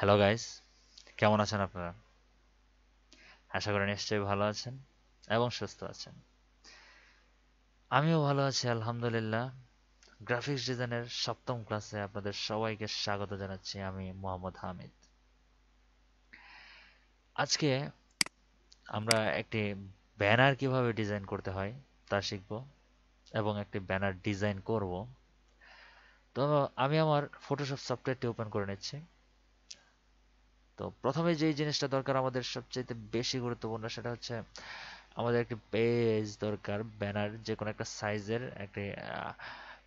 Hello guys, কেমন আছেন আপনারা? আশা করি নিশ্চয়ই ভালো আছেন এবং সুস্থ আছেন। আমিও ভালো আছি আলহামদুলিল্লাহ। গ্রাফিক্স ডিজাইনের সপ্তম ক্লাসে আপনাদের সবাইকে স্বাগত জানাচ্ছি। আমি মোহাম্মদ হামিদ। আজকে আমরা একটি ব্যানার কিভাবে ডিজাইন করতে হয় তা শিখব এবং একটি ব্যানার ডিজাইন করব। তো আমি আমার ফটোশপ সফটওয়্যারটি ওপেন করে নিচ্ছি। তো প্রথমে যেই জিনিসটা দরকার আমাদের সবচেয়ে বেশি গুরুত্বপূর্ণ সেটা হচ্ছে আমাদের একটি পেজ দরকার, ব্যানার যে কোনো একটা সাইজের একটি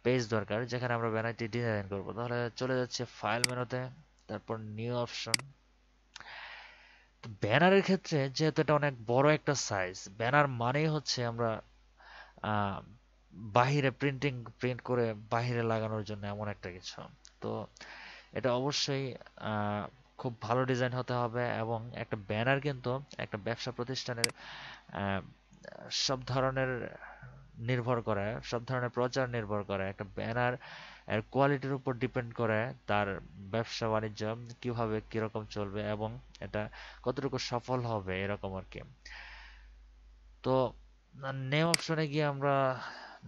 পেজ দরকার যেখানে আমরা ব্যানারটি ডিজাইন করব। তাহলে চলে যাচ্ছে ফাইল মেনুতে, তারপর নিউ অপশন। তো ব্যানারের ক্ষেত্রে যেহেতু এটা অনেক বড় একটা সাইজ, ব্যানার মানেই হচ্ছে আমরা আহ, বাহিরে প্রিন্ট করে বাহিরে লাগানোর জন্য এমন একটা কিছু। তো এটা অবশ্যই আহ, খুব ভালো ডিজাইন হতে হবে এবং একটা ব্যানার কিন্তু একটা ব্যবসা প্রতিষ্ঠানের আহ, সব ধরনের সব ধরনের প্রচার নির্ভর করে। একটা ব্যানার এর কোয়ালিটির উপর ডিপেন্ড করে তার ব্যবসা বাণিজ্য কিভাবে কিরকম চলবে এবং এটা কতটুকু সফল হবে এরকম আর কি। তো নেম অপশনে গিয়ে আমরা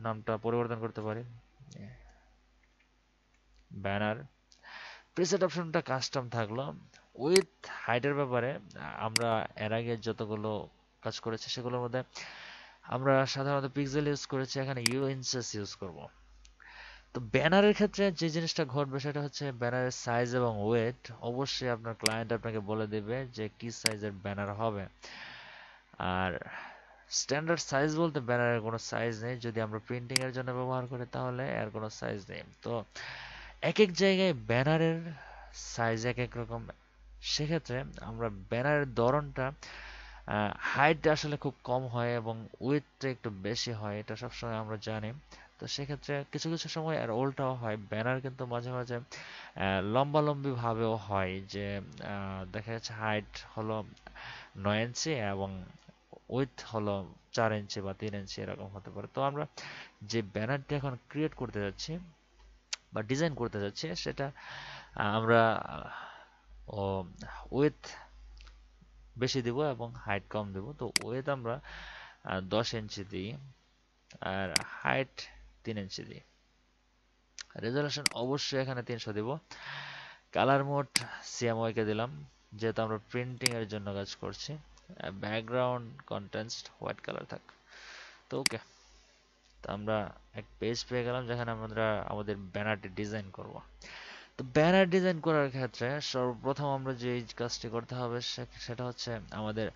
নামটা পরিবর্তন করতে পারি। ব্যানার প্রিসেট অপশনটা কাস্টম থাকলো। উইথ হাইটের ব্যাপারে আমরা এর আগে যতগুলো কাজ করেছি সেগুলোর মধ্যে আমরা সাধারণত পিক্সেল ইউজ করেছি, এখানে ইউ ইঞ্চেস ইউজ করব। তো ব্যানারের ক্ষেত্রে যে জিনিসটা ঘটবে সেটা হচ্ছে ব্যানারের সাইজ এবং ওয়েট অবশ্যই আপনার ক্লায়েন্ট আপনাকে বলে দেবে যে কি সাইজের ব্যানার হবে। আর স্ট্যান্ডার্ড সাইজ বলতে ব্যানারের কোনো সাইজ নেই, যদি আমরা প্রিন্টিং এর জন্য ব্যবহার করি তাহলে এর কোনো সাইজ নেই। তো এক এক জায়গায় ব্যানারের সাইজ এক এক রকম। সেক্ষেত্রে আমরা ব্যানারের ধরনটা হাইট আসলে খুব কম হয় এবং উইডথটা একটু বেশি হয়, এটা সবসময় আমরা জানি। তো সেক্ষেত্রে কিছু কিছু সময় আর উল্টাও হয়, ব্যানার কিন্তু মাঝে মাঝে লম্বালম্বি ভাবেও হয় যে দেখা যাচ্ছে হাইট হলো 9 ইঞ্চি এবং উইডথ হলো 4 ইঞ্চি বা 3 ইঞ্চি এরকম হতে পারে। তো আমরা যে ব্যানারটি এখন ক্রিয়েট করতে যাচ্ছি বা ডিজাইন করতে যাচ্ছি সেটা আমরা ও উইডথ বেশি দিব এবং হাইট কম দেব। তো উইডথ আমরা 10 ইঞ্চি দিই আর হাইট 3 ইঞ্চি দিই। রেজলিউশন অবশ্যই এখানে 300 দিব। কালার মোড সিএমওয়াই কে দিলাম যেহেতু আমরা প্রিন্টিং এর জন্য কাজ করছি। ব্যাকগ্রাউন্ড কন্ট্রাস্ট হোয়াইট কালার থাক। তো ওকে, তো আমরা এক পেজ পেয়ে গেলাম যেখানে আমরা আমাদের ব্যানারটি ডিজাইন করব। তো ব্যানার ডিজাইন করার ক্ষেত্রে সর্বপ্রথম আমরা যে কাজটি করতে হবে সেটা হচ্ছে আমাদের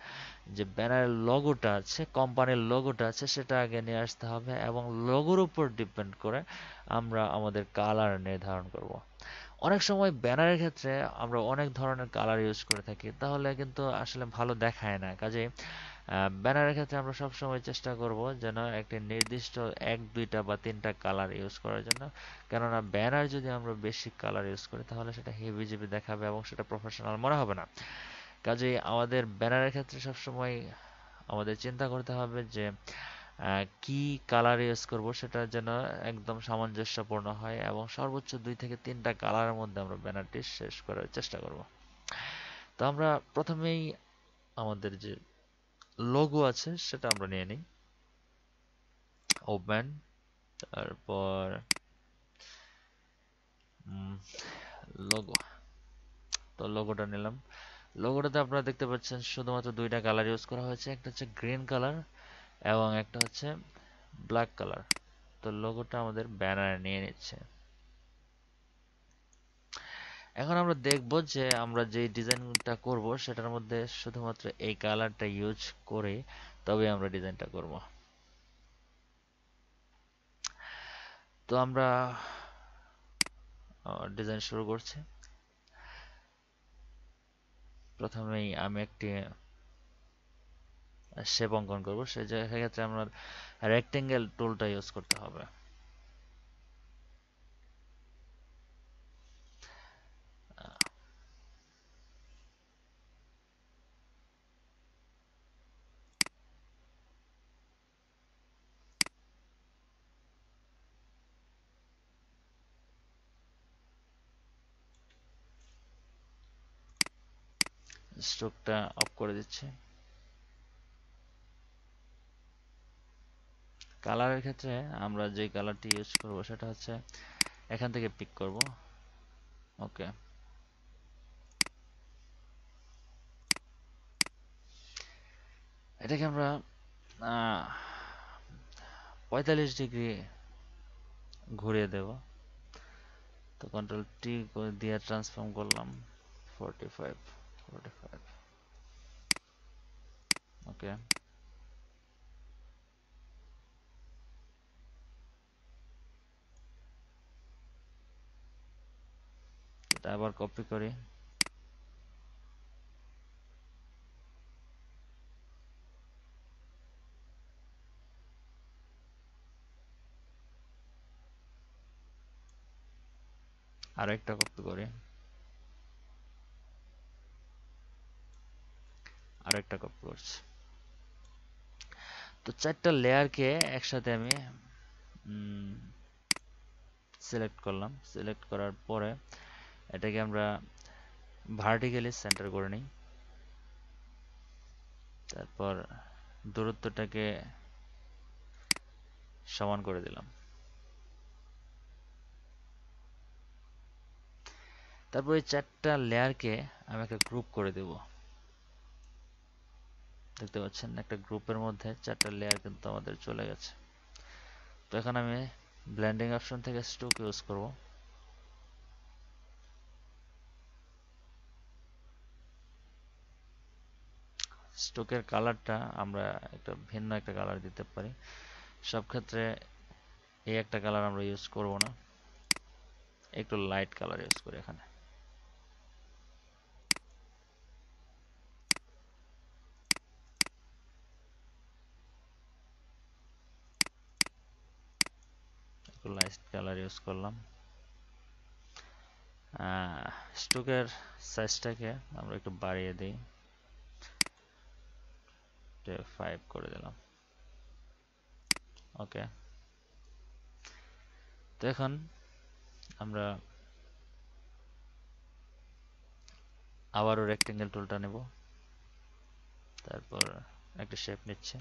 যে ব্যানারের লোগোটা আছে, কোম্পানির লোগোটা আছে সেটা আগে নিয়ে আসতে হবে এবং লোগোর উপর ডিপেন্ড করে আমরা আমাদের কালার নির্ধারণ করব। অনেক সময় ব্যানারের ক্ষেত্রে আমরা অনেক ধরনের কালার ইউজ করে থাকি, তাহলে কিন্তু আসলে ভালো দেখায় না। কাজেই ব্যানারের ক্ষেত্রে আমরা সবসময় চেষ্টা করব যেন একটি নির্দিষ্ট এক দুইটা বা তিনটা কালার ইউজ করার জন্য। কেননা ব্যানার যদি আমরা বেশি কালার ইউজ করি তাহলে সেটা হেভি দেখাবে এবং সেটা প্রফেশনাল মনে হবে না। কাজেই আমাদের ব্যানারের ক্ষেত্রে সবসময় আমাদের চিন্তা করতে হবে যে কি কালার ইউজ করব সেটা যেন একদম সামঞ্জস্যপূর্ণ হয় এবং সর্বোচ্চ 2 থেকে 3টা কালারের মধ্যে আমরা ব্যানারটি শেষ করার চেষ্টা করব। তো আমরা প্রথমেই আমাদের যে লোগো আছে সেটা আমরা নিয়ে নিই। ওপেন, তারপর লোগো। তো লোগোটা নিলাম। লোগোটাতে আপনারা দেখতে পাচ্ছেন শুধুমাত্র 2টা কালার ইউজ করা হয়েছে, একটা হচ্ছে গ্রিন কালার এবং একটা হচ্ছে ব্ল্যাক কালার। তো লোগোটা আমাদের ব্যানারে নিয়ে নিচ্ছে। এখন আমরা দেখব যে আমরা যে ডিজাইনটা করব সেটার মধ্যে শুধুমাত্র এই কালারটা ইউজ করে তবে আমরা ডিজাইনটা করব। তো আমরা ডিজাইন শুরু করছি। প্রথমেই আমি একটি শেপ অঙ্কন করব, সেক্ষেত্রে আমরা রেক্টেঙ্গেল টুলটা ইউজ করতে হবে। স্ট্রোকটা অফ করে দিচ্ছি। কালারের ক্ষেত্রে আমরা যে কালারটি ইউজ করব সেটা হচ্ছে এখান থেকে পিক করব। ওকে, এটাকে আমরা 45 ডিগ্রি ঘুরিয়ে দেব। তো কন্ট্রোল টি দিয়ে ট্রান্সফর্ম করলাম 45, 45। ওকে, এটা আবার কপি করি। আরেকটা কপি করি, আরেকটা কপি করছি। তো চারটা লেয়ারকে একসাথে আমি সিলেক্ট করলাম। সিলেক্ট করার পরে এটাকে আমরা ভার্টিক্যালি সেন্টার করে নিই। তারপর দূরত্বটাকে সমান করে দিলাম। তারপর এই চারটা লেয়ারকে আমি একটা গ্রুপ করে দেব। দেখতে পাচ্ছেন একটা গ্রুপের মধ্যে চারটা লেয়ার কিন্তু আমাদের চলে গেছে। তো এখন আমি ব্লেন্ডিং অপশন থেকে স্ট্রোক ইউজ করব। স্ট্রোকের কালারটা আমরা একটা ভিন্ন একটা কালার দিতে পারি। সব ক্ষেত্রে এই একটা কালার আমরা ইউজ করব না, একটু লাইট কালার ইউজ করি এখানে। একটু লাইট কালার ইউজ করলাম। স্ট্রোকের সাইজটাকে আমরা একটু বাড়িয়ে দিই, 5 করে দিলাম। ওকে, তো এখন আমরা আবারও রেক্টেঙ্গেল টুলটা নেব। তারপর একটা শেপ নিচ্ছে,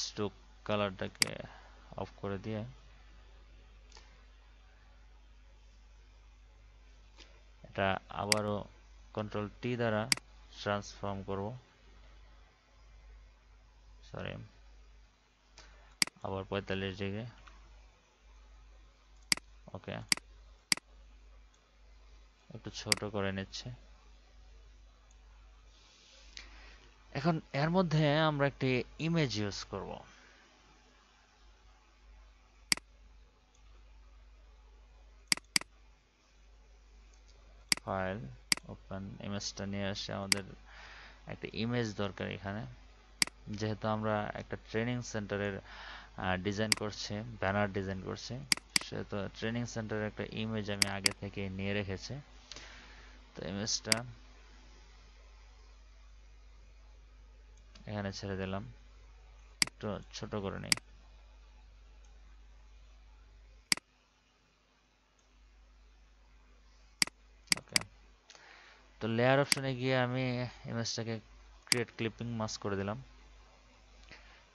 স্ট্রোক কালারটাকে অফ করে দিয়ে এটা আবারও কন্ট্রোল টি দ্বারা ট্রান্সফর্ম করব। সরি, আবার 45 ডিগ্রি। ওকে, একটু ছোট করে নিচ্ছে। এখন এর মধ্যে আমরা একটি ইমেজ ইউজ করব। ফাইল, ওপেন, ইমেজটা নিয়ে আসে। আমাদের একটা ইমেজ দরকার এখানে, যেহেতু আমরা একটা ট্রেনিং সেন্টারের ডিজাইন করছি, ব্যানার ডিজাইন করছি, সেহেতু ট্রেনিং সেন্টারের একটা ইমেজ আমি আগে থেকে নিয়ে রেখেছি। তো ইমেজটা এখানে ছেড়ে দিলাম, একটু ছোট করে নিই। ওকে, তো লেয়ার অপশনে গিয়ে আমি ইমেজটাকে ক্রিয়েট ক্লিপিং মাস্ক করে দিলাম।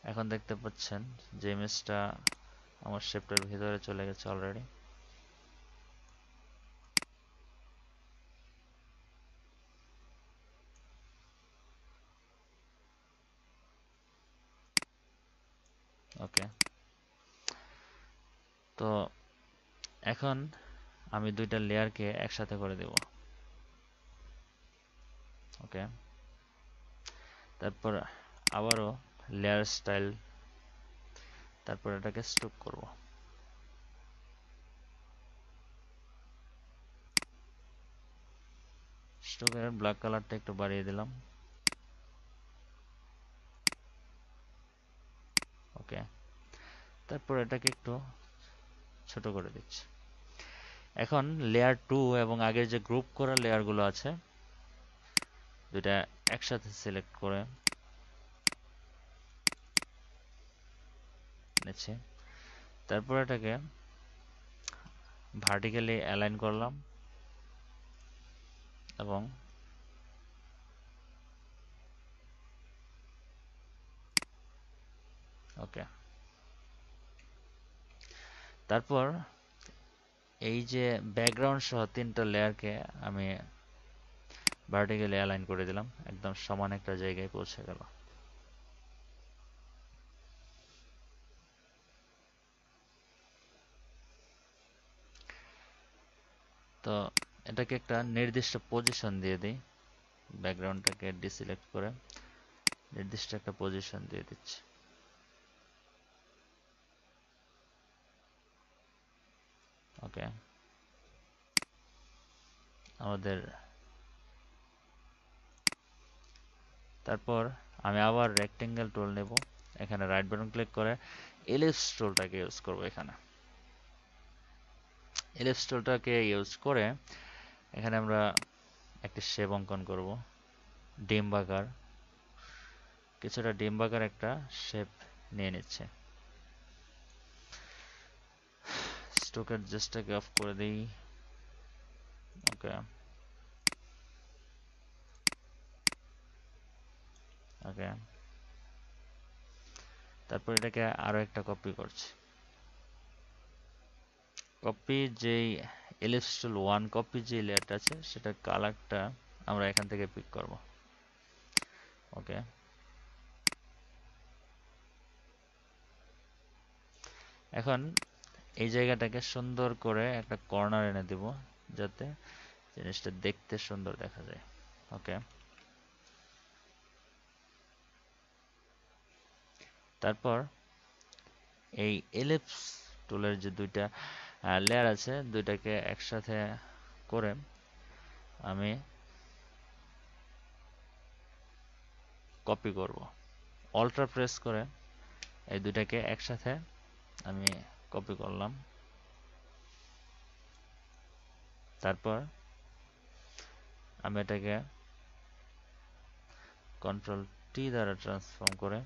এখন দেখতে পাচ্ছেন যে ইমেজটা আমার শেপটার ভিতরে চলে গেছে অলরেডি। ওকে, তো এখন আমি দুইটা লেয়ারকে একসাথে করে দেব। ওকে, তারপর আবারও লেয়ার স্টাইল, তারপর এটাকে স্ট্রোক করব। স্ট্রোকের ব্ল্যাক কালারটা একটু বাড়িয়ে দিলাম। ওকে, তারপর এটাকে একটু ছোট করে দিচ্ছি। এখন লেয়ার 2 এবং আগের যে গ্রুপ করা লেয়ারগুলো আছে দুইটা একসাথে সিলেক্ট করে নিচ্ছি। তারপর এটাকে ভার্টিক্যালি অ্যালাইন করলাম এবং ওকে, তারপর এই যে ব্যাকগ্রাউন্ড সহ তিনটা লেয়ারকে আমি ভার্টিক্যালি অ্যালাইন করে দিলাম, একদম সমান একটা জায়গায় পৌঁছে গেল। তো এটাকে একটা নির্দিষ্ট পজিশন দিয়ে দিই, ব্যাকগ্রাউন্ডটাকে ডিসিলেক্ট করে নির্দিষ্ট একটা পজিশন দিয়ে দিচ্ছি। ওকে, আমাদের তারপর আমি আবার রেক্টেঙ্গেল টুল নেব, এখানে রাইট বাটন ক্লিক করে এলিপস টুলটাকে ইউজ করব। এখানে এলিপস টুলটাকে ইউজ করে এখানে আমরা একটি শেপ অঙ্কন করব, ডিম্বাকার, কিছুটা ডিম্বাকার একটা শেপ নিয়ে নিচ্ছে। স্ট্রোকের জাস্টটাকে অফ করে দিই। ওকে, ওকে, তারপর এটাকে আরো একটা কপি করছি। কপি যেই এলিপস টুল ওয়ান কপি যে লেয়ারটা আছে সেটার কালারটা আমরা এখান থেকে পিক করব। ওকে, এখন এই জায়গাটাকে সুন্দর করে একটা কর্নার এনে দিব যাতে জিনিসটা দেখতে সুন্দর দেখা যায়। ওকে, তারপর এই এলিপস টুলের যে দুইটা লেয়ার আছে দুইটাকে একসাথে করে আমি কপি করব। অল্টার প্রেস করে এই দুইটাকে একসাথে আমি কপি করলাম। তারপর আমি এটাকে কন্ট্রোল টি দ্বারা ট্রান্সফর্ম করে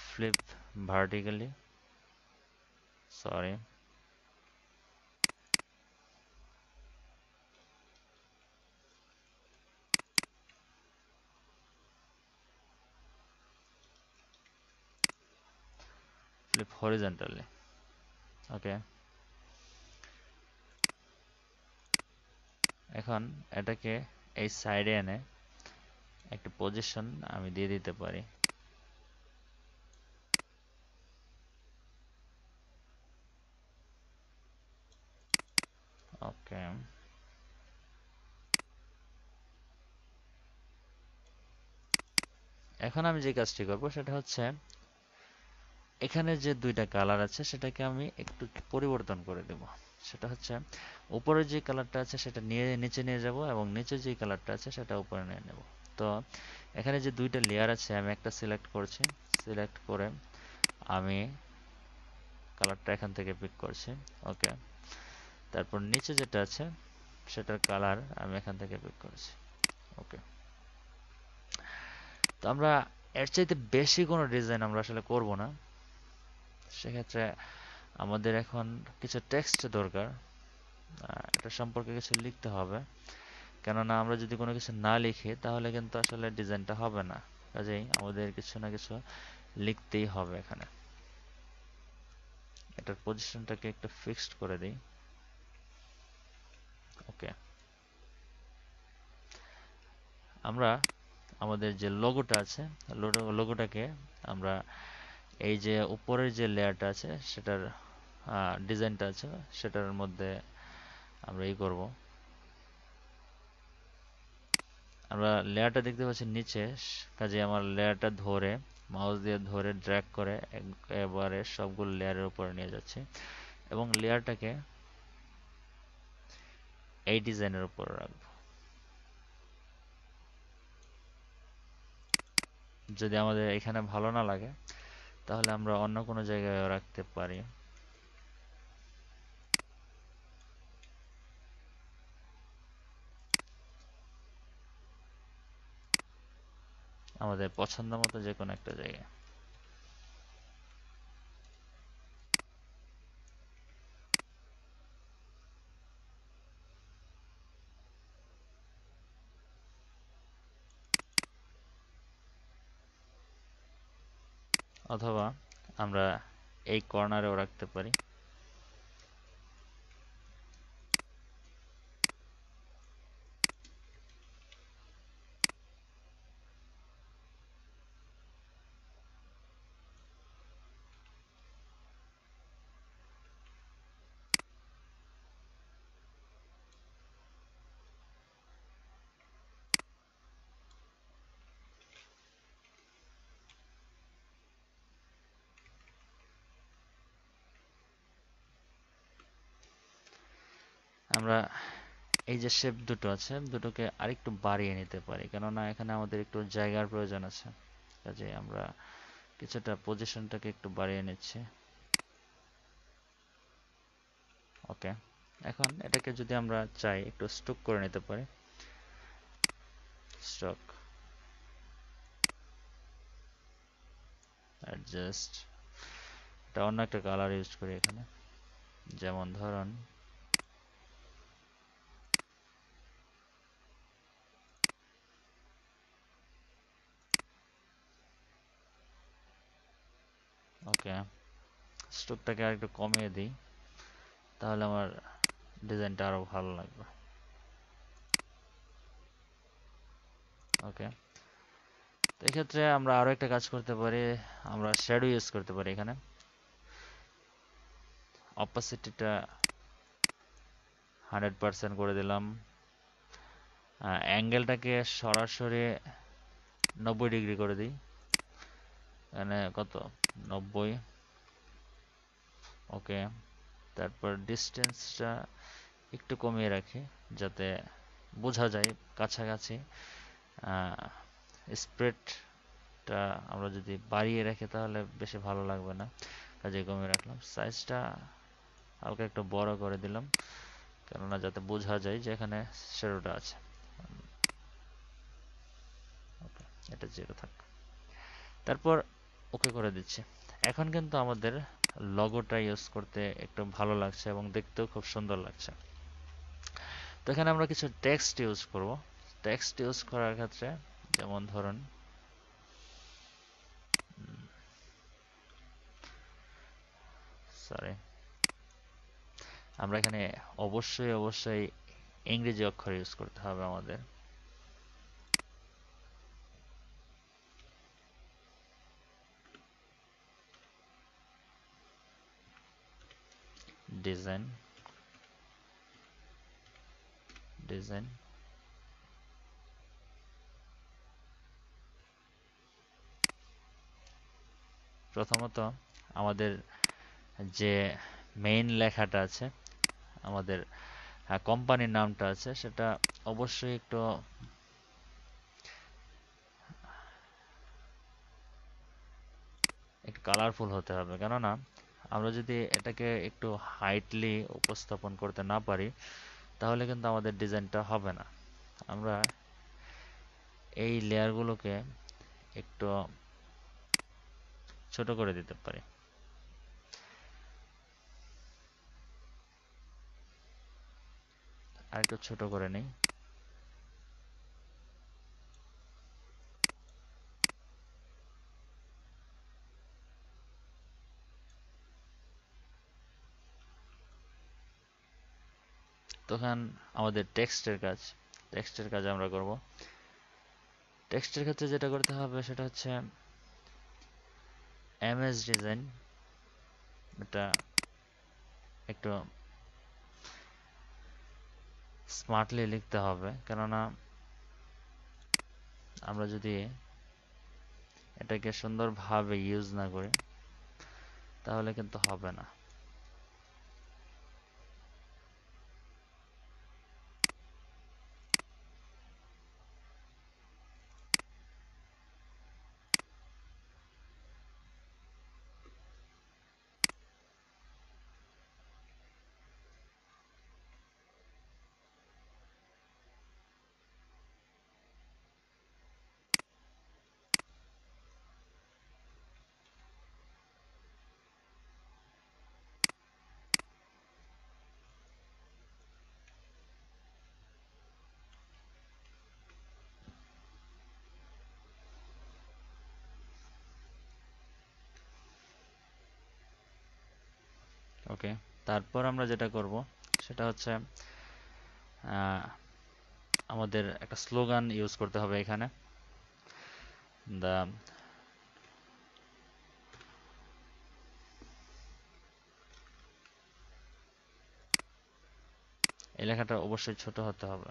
flip vertically, sorry, flip horizontally. Okay, এখন এটাকে এই সাইডে এনে একটা পজিশন আমি দিয়ে দিতে পারি। ওকে, এখন আমি যে কাজটি করব সেটা হচ্ছে এখানে যে দুইটা কালার আছে সেটাকে আমি একটু পরিবর্তন করে দেব। সেটা হচ্ছে উপরে যে কালারটা আছে সেটা নিয়ে নিচে নিয়ে যাব এবং নিচে যে কালারটা আছে সেটা উপরে নিয়ে নেব। তো এখানে যে দুইটা লেয়ার আছে আমি একটা সিলেক্ট করছি, সিলেক্ট করে আমি কালারটা এখান থেকে পিক করছি। ওকে, তারপর নিচে যেটা আছে সেটার কালার আমি এখান থেকে পিক করেছি। ওকে, তো আমরা এর চাইতে বেশি কোনো ডিজাইন আমরা আসলে করব না। সেক্ষেত্রে আমাদের এখন কিছু টেক্সট দরকার, এটা সম্পর্কে কিছু লিখতে হবে। কেননা আমরা যদি কোনো কিছু না লিখি তাহলে কিন্তু আসলে ডিজাইনটা হবে না। কাজেই আমাদের কিছু না কিছু লিখতেই হবে এখানে। এটার পজিশনটাকে একটু ফিক্সড করে দিই। ওকে, আমরা আমাদের যে লোগোটা আছে লোগোটাকে আমরা এই যে উপরের যে লেয়ারটা আছে সেটার ডিজাইনটা আছে সেটার মধ্যে আমরা এই করব। আমরা লেয়ারটা দেখতে পাচ্ছি নিচে, কাজে আমার লেয়ারটা ধরে মাউস দিয়ে ধরে ড্র্যাগ করে একেবারে সবগুলো লেয়ারের উপরে নিয়ে যাচ্ছি এবং লেয়ারটাকে এই ডিজাইনের উপর রাখবো। যদি আমাদের এখানে ভালো না লাগে তাহলে আমরা অন্য কোনো জায়গায় রাখতে পারি। আমাদের পছন্দ মতো যে কোনো একটা জায়গায়। অথবা আমরা এই কর্নারেও রাখতে পারি। আমরা এই যে শেপ দুটো আছে দুটোকে আরেকটু বাড়িয়ে নিতে পারি, কেননা এখানে আমাদের একটু জায়গার প্রয়োজন আছে। কাজে আমরা কিছুটা পজিশনটাকে একটু বাড়িয়ে নিচ্ছি। ওকে, এখন এটাকে যদি আমরা চাই একটু স্ট্রোক করে নিতে পারি। স্ট্রোক, অ্যাডজাস্ট, এটা অন্য একটা কালার ইউজ করি এখানে, যেমন ধরুন ওকে, স্ট্রোকটাকে আর একটু কমিয়ে দিই, তাহলে আমার ডিজাইনটা আরো ভালো লাগবে। ওকে, তো এক্ষেত্রে আমরা আরো একটা কাজ করতে পারি, আমরা শ্যাডো ইউজ করতে পারি এখানে। অপাসিটিটা 100% করে দিলাম। অ্যাঙ্গেলটাকে সরাসরি 90 ডিগ্রি করে দিই। এখানে কত, 90। ওকে, তারপর ডিস্টেন্সটা একটু কমিয়ে রাখি যাতে বোঝা যায় কাছাকাছি। স্প্রেডটা আমরা যদি বাড়িয়ে রাখি তাহলে বেশি ভালো লাগবে না, কাজে কমিয়ে রাখলাম। সাইজটা হালকা একটু বড় করে দিলাম, কেননা যাতে বোঝা যায় যে এখানে শ্যাডোটা আছে। ওকে, এটা জিরো থাক। তারপর ওকে করে দিচ্ছি। এখন কিন্তু আমাদের লগোটা ইউজ করতে একটু ভালো লাগছে এবং দেখতেও খুব সুন্দর লাগছে। তো এখানে আমরা কিছু টেক্সট ইউজ করব। টেক্সট ইউজ করার ক্ষেত্রে যেমন ধরুন সরি, আমরা এখানে অবশ্যই ইংরেজি অক্ষর ইউজ করতে হবে আমাদের। ডিজাইন, ডিজাইন, প্রথমত আমাদের যে মেইন লেখাটা আছে, আমাদের কোম্পানির নামটা আছে, সেটা অবশ্যই একটু একটু কালারফুল হতে হবে, কেননা আমরা যদি এটাকে একটু হাইটলি উপস্থাপন করতে না পারি তাহলে কিন্তু আমাদের ডিজাইনটা হবে না। আমরা এই লেয়ারগুলোকে একটু ছোট করে দিতে পারি। আর একটু ছোট করে নেই। তখন আমাদের টেক্সটের কাজ আমরা করব। টেক্সটের ক্ষেত্রে যেটা করতে হবে সেটা হচ্ছে এমএস ডিজাইন, এটা একটু স্মার্টলি লিখতে হবে, কেননা আমরা যদি এটাকে সুন্দরভাবে ইউজ না করি তাহলে কিন্তু হবে না। ওকে, তারপর আমরা যেটা করব সেটা হচ্ছে আহ, আমাদের একটা স্লোগান ইউজ করতে হবে এখানে। দা এই লেখাটা অবশ্যই ছোট হতে হবে।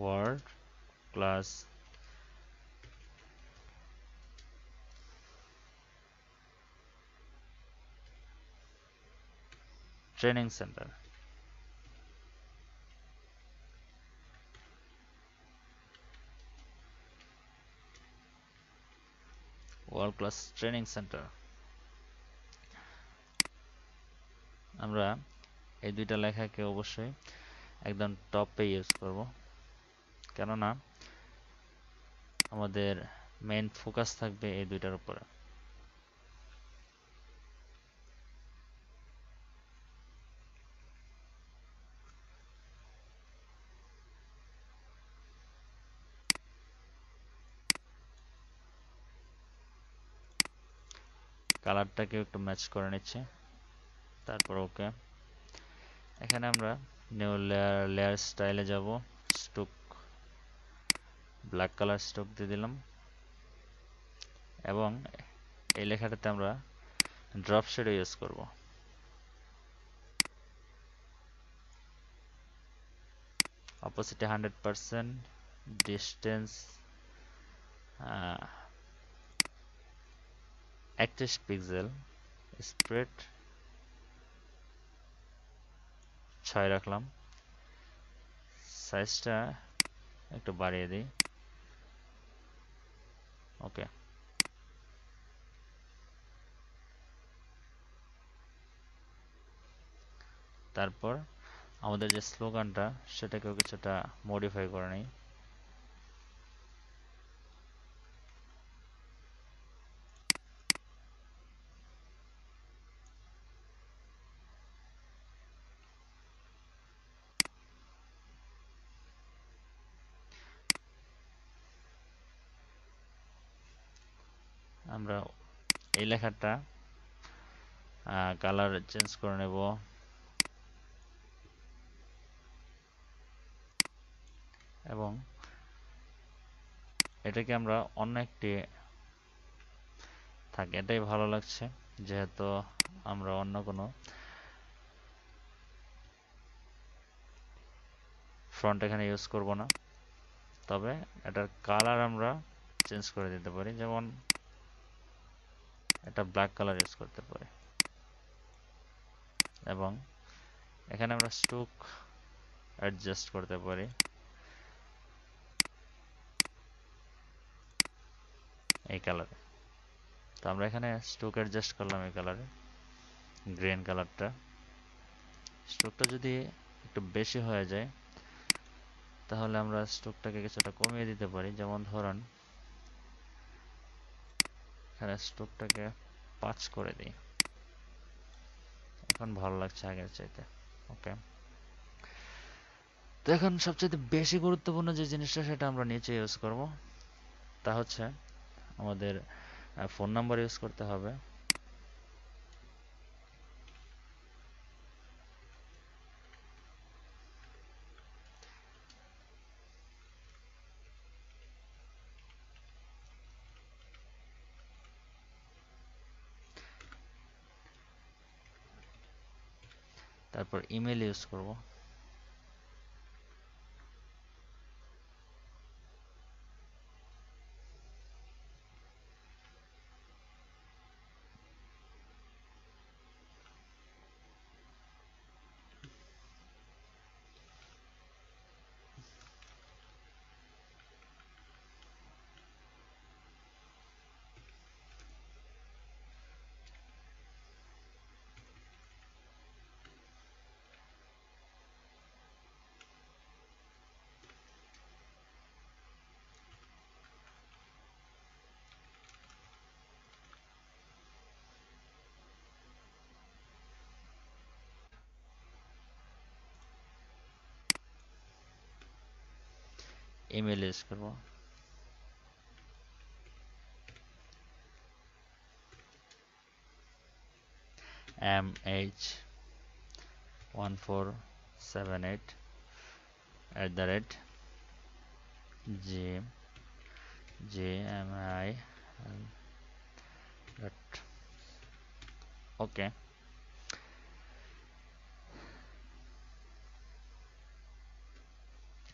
World class training centre. World class training centre. আমরা এই দুইটা লেখাকে অবশ্যই একদম টপে ইউজ করব, কেননা আমাদের মেইন ফোকাস থাকবে এই দুইটার উপরে। কালারটাকে একটু ম্যাচ করে নিচ্ছে, তারপর ওকে। এখানে আমরা নিউ লেয়ার স্টাইলে যাব, স্টোক ব্ল্যাক কালার স্টোক দিয়ে দিলাম, এবং এই লেখাটাতে আমরা ড্রপ শেডো ইউজ করব। অপোসিটে 100%, ডিস্টেন্স 31 পিক্সেল, স্প্রেড 6 রাখলাম, সাইজটা একটু বাড়িয়ে দিই। ওকে, তারপর আমাদের যে স্লোগানটা সেটাকেও কিছুটা মডিফাই করে নিই। আমরা এই লেখাটা কালার চেঞ্জ করে নেব, এবং এটাকে আমরা অন্য একটি, থাক এটাই ভালো লাগছে, যেহেতু আমরা অন্য কোনো ফ্রন্ট এখানে ইউজ করব না। তবে এটার কালার আমরা চেঞ্জ করে দিতে পারি, যেমন এটা ব্ল্যাক কালার ইউজ করতে পারি, এবং এখানে আমরা স্ট্রোক অ্যাডজাস্ট করতে পারি এই কালারে। তো আমরা এখানে স্ট্রোক অ্যাডজাস্ট করলাম এই কালারে, গ্রিন কালারটা। স্ট্রোকটা যদি একটু বেশি হয়ে যায় তাহলে আমরা স্ট্রোকটাকে কিছুটা কমিয়ে দিতে পারি, যেমন ধরুন এখানে স্ট্রোকটাকে 5 করে দিই। এখন ভালো লাগছে আগের চাইতে। ওকে, তো এখন সবচেয়ে বেশি গুরুত্বপূর্ণ যে জিনিসটা সেটা আমরা নিচে ইউজ করব, তা হচ্ছে আমাদের ফোন নাম্বার ইউজ করতে হবে। তারপর ইমেল ইউজ করব। ইমেল ইউজ করব। mh1478 dot ওকে।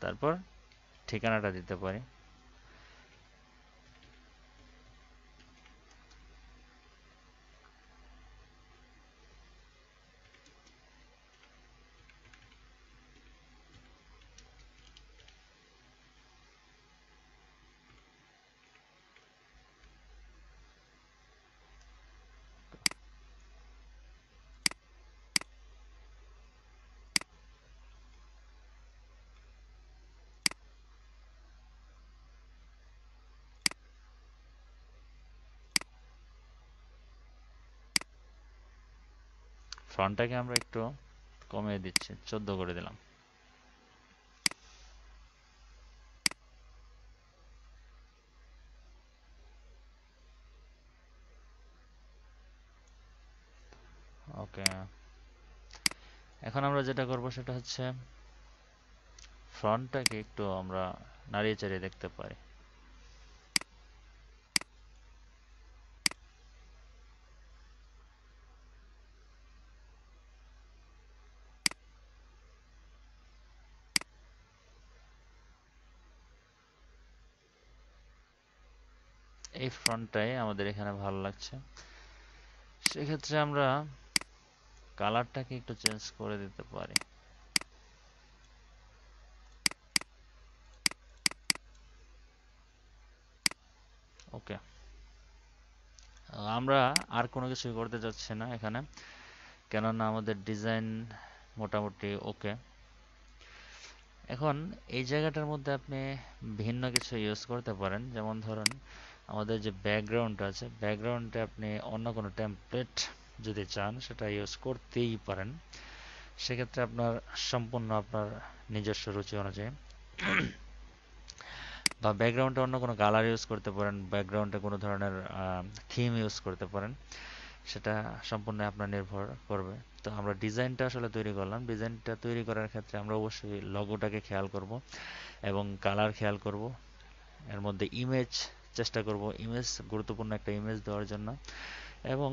তারপর ঠিকানাটা দিতে পারি। ফন্টটাকে আমরা একটু কমিয়ে দিচ্ছি, 14 করে দিলাম। ওকে, এখন আমরা যেটা করব সেটা হচ্ছে ফ্রন্টটাকে একটু আমরা নাড়িয়ে চাড়িয়ে দেখতে পারি। এই ফ্রন্টটাই আমাদের এখানে ভালো লাগছে, সেক্ষেত্রে আমরা কালারটাকে একটু চেঞ্জ করে দিতে পারি। ওকে, আমরা আর কোনো কিছুই করতে যাচ্ছি না এখানে, কেননা আমাদের ডিজাইন মোটামুটি ওকে। এখন এই জায়গাটার মধ্যে আপনি ভিন্ন কিছু ইউজ করতে পারেন, যেমন ধরুন আমাদের যে ব্যাকগ্রাউন্ড আছে, ব্যাকগ্রাউন্ডে আপনি অন্য কোনো টেমপ্লেট যদি চান সেটা ইউজ করতেই পারেন। সেক্ষেত্রে আপনার সম্পূর্ণ আপনার নিজস্ব রুচি অনুযায়ী, বা ব্যাকগ্রাউন্ডে অন্য কোনো কালার ইউজ করতে পারেন, ব্যাকগ্রাউন্ডে কোনো ধরনের থিম ইউজ করতে পারেন, সেটা সম্পূর্ণ আপনার নির্ভর করবে। তো আমরা ডিজাইনটা আসলে তৈরি করলাম, ডিজাইনটা তৈরি করার ক্ষেত্রে আমরা অবশ্যই লগোটাকে খেয়াল করব এবং কালার খেয়াল করব। এর মধ্যে ইমেজ চেষ্টা করব, ইমেজ গুরুত্বপূর্ণ একটা ইমেজ দেওয়ার জন্য। এবং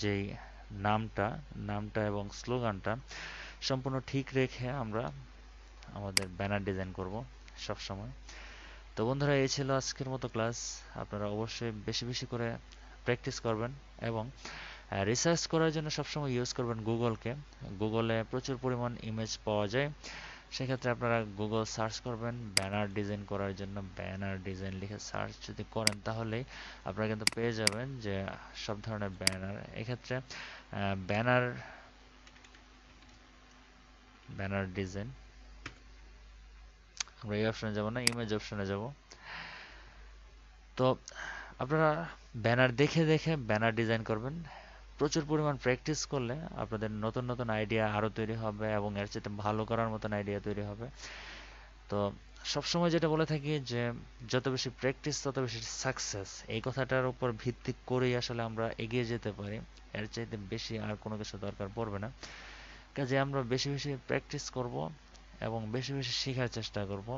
যেই নামটা নামটা এবং স্লোগানটা সম্পূর্ণ ঠিক রেখে আমরা আমাদের ব্যানার ডিজাইন করব সব সময়। তো বন্ধুরা, এই ছিল আজকের মতো ক্লাস। আপনারা অবশ্যই বেশি বেশি করে প্র্যাকটিস করবেন এবং রিসার্চ করার জন্য সবসময় ইউজ করবেন গুগলকে। গুগলে প্রচুর পরিমাণ ইমেজ পাওয়া যায়, সেক্ষেত্রে আপনারা গুগল সার্চ করবেন ব্যানার ডিজাইন করার জন্য। ব্যানার ডিজাইন লিখে সার্চ যদি করেন তাহলেই আপনারা কিন্তু পেয়ে যাবেন যে সব ধরনের ব্যানার। এক্ষেত্রে ব্যানার ব্যানার ডিজাইন, আমরা এই অপশনে যাব না, ইমেজ অপশনে যাব। তো আপনারা ব্যানার দেখে দেখে ব্যানার ডিজাইন করবেন। প্রচুর পরিমাণ প্র্যাকটিস করলে আপনাদের নতুন নতুন আইডিয়া আরও তৈরি হবে এবং এর চেয়ে ভালো করার মতন আইডিয়া তৈরি হবে। তো সবসময় যেটা বলে থাকি যে যত বেশি প্র্যাকটিস তত বেশি সাকসেস, এই কথাটার উপর ভিত্তি করেই আসলে আমরা এগিয়ে যেতে পারি। এর চাইতে বেশি আর কোনো কিছু দরকার পড়বে না। কাজে আমরা বেশি বেশি প্র্যাকটিস করব এবং বেশি বেশি শেখার চেষ্টা করব,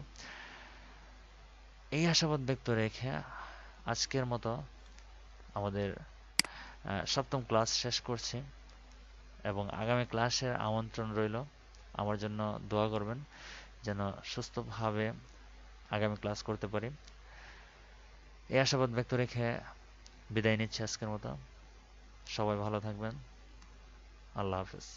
এই আশাবাদ ব্যক্ত রেখে আজকের মতো আমাদের সপ্তম ক্লাস শেষ করছি এবং আগামী ক্লাসের আমন্ত্রণ রইল। আমার জন্য দোয়া করবেন যেন সুস্থভাবে আগামী ক্লাস করতে পারি, এই আশাবাদ ব্যক্ত রেখে বিদায় নিচ্ছি আজকের মতো। সবাই ভালো থাকবেন। আল্লাহ হাফেজ।